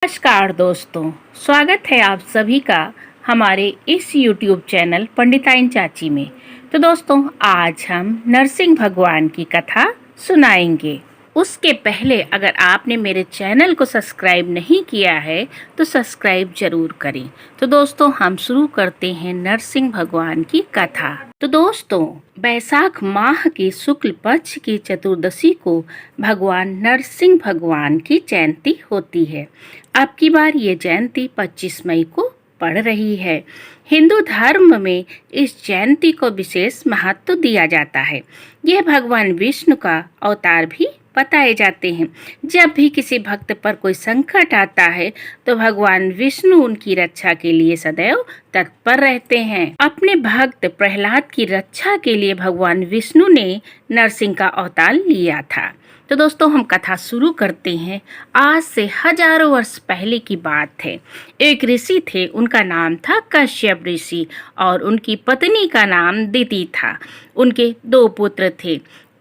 नमस्कार दोस्तों, स्वागत है आप सभी का हमारे इस YouTube चैनल पंडिताइन चाची में। तो दोस्तों, आज हम नरसिंह भगवान की कथा सुनाएंगे। उसके पहले अगर आपने मेरे चैनल को सब्सक्राइब नहीं किया है तो सब्सक्राइब जरूर करें। तो दोस्तों, हम शुरू करते हैं नरसिंह भगवान की कथा। तो दोस्तों, बैसाख माह की शुक्ल पक्ष की चतुर्दशी को भगवान नरसिंह भगवान की जयंती होती है। अब की बार ये जयंती 25 मई को पड़ रही है। हिंदू धर्म में इस जयंती को विशेष महत्व दिया जाता है। यह भगवान विष्णु का अवतार भी बताए जाते हैं। जब भी किसी भक्त पर कोई संकट आता है तो भगवान विष्णु उनकी रक्षा के लिए सदैव तत्पर रहते हैं। अपने भक्त प्रहलाद की रक्षा के लिए भगवान विष्णु ने नरसिंह का अवतार लिया था। तो दोस्तों, हम कथा शुरू करते हैं। आज से हजारों वर्ष पहले की बात है। एक ऋषि थे, उनका नाम था कश्यप ऋषि और उनकी पत्नी का नाम दिति था। उनके 2 पुत्र थे।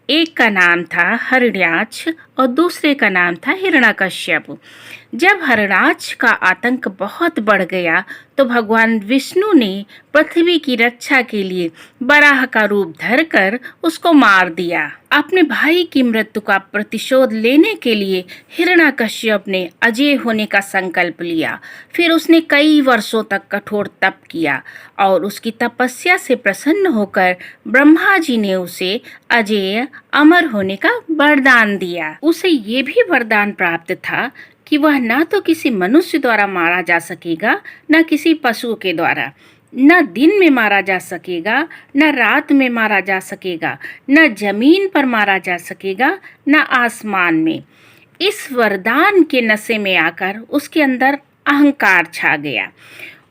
एक का नाम था हरिण्याक्ष और दूसरे का नाम था हिरण्यकश्यप। जब हरिण्याक्ष का आतंक बहुत बढ़ गया तो भगवान विष्णु ने पृथ्वी की रक्षा के लिए वराह का रूप धरकर उसको मार दिया। अपने भाई की मृत्यु का प्रतिशोध लेने के लिए हिरण्यकश्यप ने अजेय होने का संकल्प लिया। फिर उसने कई वर्षों तक कठोर तप किया और उसकी तपस्या से प्रसन्न होकर ब्रह्मा जी ने उसे अजेय अमर होने का वरदान दिया। उसे ये भी वरदान प्राप्त था कि वह न तो किसी मनुष्य द्वारा मारा जा सकेगा, न किसी पशु के द्वारा। न दिन में मारा जा सकेगा, न रात में मारा जा सकेगा, न जमीन पर मारा जा सकेगा, न आसमान में। इस वरदान के नशे में आकर उसके अंदर अहंकार छा गया।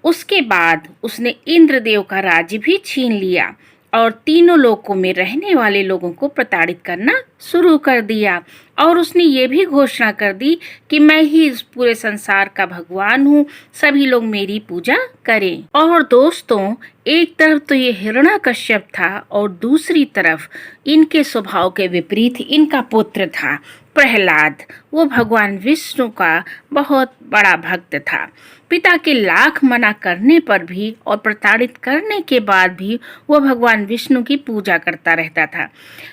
उसके बाद उसने इंद्रदेव का राज्य भी छीन लिया और तीनों लोकों में रहने वाले लोगों को प्रताड़ित करना शुरू कर दिया। और उसने ये भी घोषणा कर दी कि मैं ही इस पूरे संसार का भगवान हूँ, सभी लोग मेरी पूजा करें। और दोस्तों, एक तरफ तो ये हिरण्यकश्यप था और दूसरी तरफ इनके स्वभाव के विपरीत इनका पुत्र था प्रहलाद। वो भगवान विष्णु का बहुत बड़ा भक्त था। पिता के लाख मना करने पर भी और प्रताड़ित करने के बाद भी वो भगवान विष्णु की पूजा करता रहता था।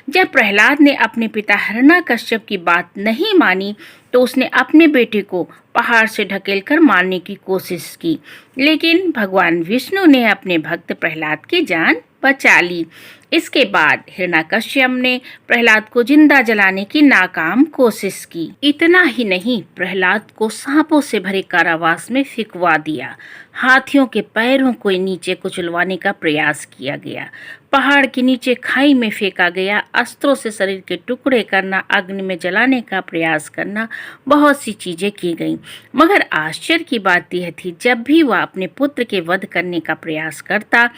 जब प्रहलाद ने अपने पिता हिरण्यकश्यप की बात नहीं मानी तो उसने अपने बेटे को पहाड़ से ढकेलकर मारने की कोशिश की, लेकिन भगवान विष्णु ने अपने भक्त प्रहलाद की जान बचा ली। इसके बाद हिरण्यकश्यप ने प्रहलाद को जिंदा जलाने की नाकाम कोशिश की। इतना ही नहीं, प्रहलाद को सांपों से भरे कारावास में फिकवा दिया। हाथियों के पैरों को नीचे कुचलवाने का प्रयास किया गया। पहाड़ के नीचे खाई में फेंका गया। अस्त्रों से शरीर के टुकड़े करना, अग्नि में जलाने का प्रयास करना, बहुत सी चीजें की गईं। मगर आश्चर्य की बात यह थी, जब भी वह अपने पुत्र के वध करने का प्रयास करता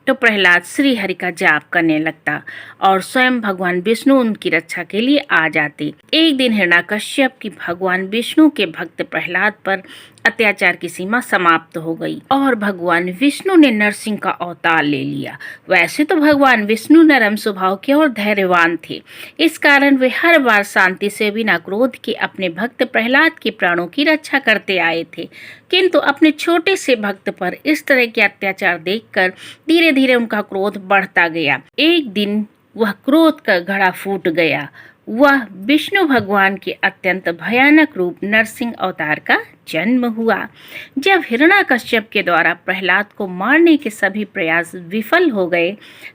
तो प्रहलाद श्री हरि का जाप करने लगता और स्वयं भगवान विष्णु उनकी रक्षा के लिए आ जाते। एक दिन हिरण्यकश्यप की भगवान विष्णु के भक्त प्रहलाद पर अत्याचार की सीमा समाप्त हो गई और भगवान विष्णु ने नरसिंह का अवतार ले लिया। वैसे तो भगवान विष्णु नरम स्वभाव के और धैर्यवान थे। इस कारण वे हर बार शांति से बिना क्रोध के अपने भक्त प्रहलाद के प्राणों की रक्षा करते आए थे। किंतु अपने छोटे से भक्त पर इस तरह के अत्याचार देखकर धीरे धीरे उनका क्रोध बढ़ता गया। एक दिन वह क्रोध का घड़ा फूट गया। वह विष्णु भगवान के अत्यंत भयानक रूप नरसिंह अवतार का जन्म हुआ। जब हिरण्यकश्यप के द्वारा प्रहलाद को मारने के सभी प्रयास विफल हो गए,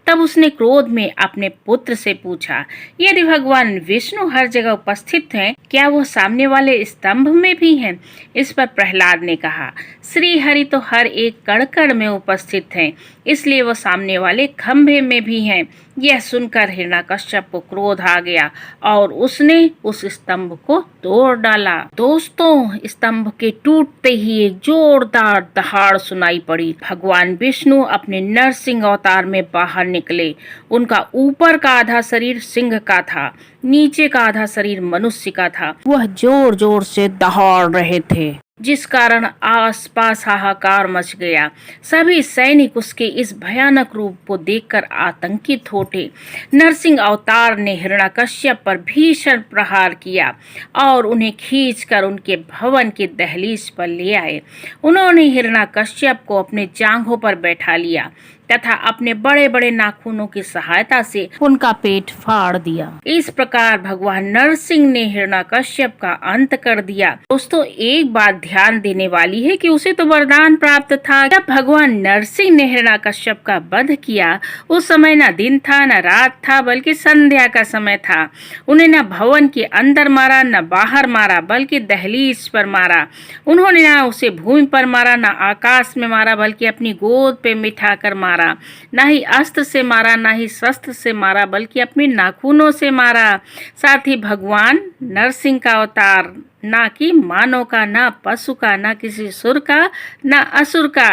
तब उसने क्रोध में अपने पुत्र से पूछा, यदि भगवान विष्णु हर जगह उपस्थित हैं, क्या वो सामने वाले स्तंभ में भी हैं? इस पर प्रहलाद ने कहा, श्री हरि तो हर एक कण कण में उपस्थित हैं, इसलिए वो सामने वाले खंभे में भी हैं। यह सुनकर हिरण्यकश्यप को क्रोध आ गया और उसने उस स्तंभ को तोड़ डाला। दोस्तों, स्तंभ के टूटते ही एक जोरदार दहाड़ सुनाई पड़ी। भगवान विष्णु अपने नरसिंह अवतार में बाहर निकले। उनका ऊपर का आधा शरीर सिंह का था, नीचे का आधा शरीर मनुष्य का था। वह जोर जोर से दहाड़ रहे थे। जिस कारण आसपास हाहाकार मच गया। सभी सैनिक उसके इस भयानक रूप को देखकर आतंकित हो उठे। नरसिंह अवतार ने हिरण्यकश्यप पर भीषण प्रहार किया और उन्हें खींचकर उनके भवन की दहलीज पर ले आए। उन्होंने हिरण्यकश्यप को अपने जांघों पर बैठा लिया तथा अपने बड़े बड़े नाखूनों की सहायता से उनका पेट फाड़ दिया। इस प्रकार भगवान नरसिंह ने हिरण्यकश्यप का अंत कर दिया। दोस्तों, एक बात ध्यान देने वाली है कि उसे तो वरदान प्राप्त था। जब भगवान नरसिंह ने हिरण्यकश्यप का वध किया, उस समय न दिन था न रात था, बल्कि संध्या का समय था। उन्हें न भवन के अंदर मारा न बाहर मारा, बल्कि दहलीज पर मारा। उन्होंने न उसे भूमि पर मारा न आकाश में मारा, बल्कि अपनी गोद पे मिठाकर मारा। न ही अस्त्र से मारा न ही शस्त्र से मारा, बल्कि अपने नाखूनों से मारा। साथ ही भगवान नरसिंह का अवतार ना कि मानव का, ना पशु का, ना किसी सुर का, ना असुर का,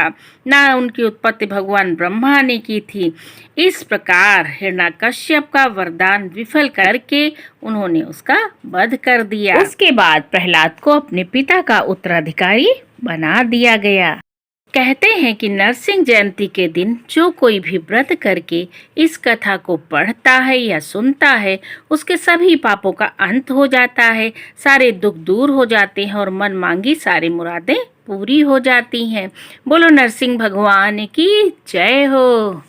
ना उनकी उत्पत्ति भगवान ब्रह्मा ने की थी। इस प्रकार हिरण्यकश्यप का वरदान विफल करके उन्होंने उसका वध कर दिया। उसके बाद प्रहलाद को अपने पिता का उत्तराधिकारी बना दिया गया। कहते हैं कि नरसिंह जयंती के दिन जो कोई भी व्रत करके इस कथा को पढ़ता है या सुनता है, उसके सभी पापों का अंत हो जाता है, सारे दुख दूर हो जाते हैं और मन मांगी सारी मुरादें पूरी हो जाती हैं। बोलो नरसिंह भगवान की जय हो।